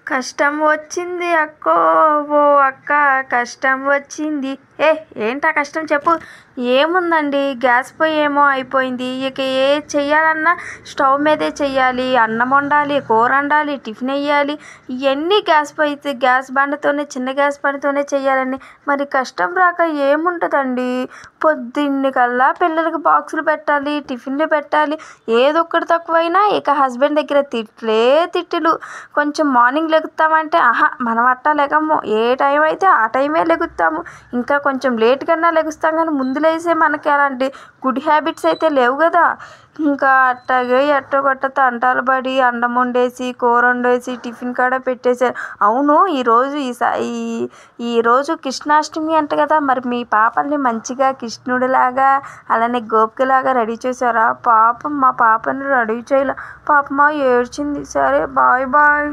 కష్టం వచ్చింది అక్కో ఓ అక్క కష్టం వచ్చింది. ఏంటా కష్టం చెప్పు. ఏముందండి, గ్యాస్ పొయ్యి ఏమో అయిపోయింది. ఇక ఏ చెయ్యాలన్నా స్టవ్ మీదే చెయ్యాలి. అన్నం వండాలి, కూర వండాలి, టిఫిన్ వేయాలి. ఇవన్నీ గ్యాస్ బండతోనే, చిన్న గ్యాస్ బండతోనే చెయ్యాలండి. మరి కష్టం రాక ఏముంటుందండి. పొద్దున్నకల్లా పిల్లలకి బాక్సులు పెట్టాలి, టిఫిన్లు పెట్టాలి. ఏదొక్కటి తక్కువైనా ఇక హస్బెండ్ దగ్గర తిట్లు. కొంచెం మార్నింగ్ లెగుతామంటే మనం అట్టా లెగము. ఏ టైం అయితే ఆ టైమే లెగుతాము. ఇంకా కొంచెం లేట్ కన్నా లెగుస్తాం, కానీ ముందు లేసే మనకి అలాంటి గుడ్ హ్యాబిట్స్ అయితే లేవు కదా. ఇంకా అట్టాగే ఎట్టగొట్ట తంటాలు పడి అన్నం వండేసి, కూర వండేసి, టిఫిన్ కాడ పెట్టేశారు. అవును, ఈరోజు కృష్ణాష్టమి అంట కదా. మరి మీ పాపల్ని మంచిగా కృష్ణుడిలాగా అలానే గోపికలాగా రెడీ చేశారా? పాపం మా పాపని రెడీ చేయలే. పాపం ఏడ్చింది. సరే బాయ్.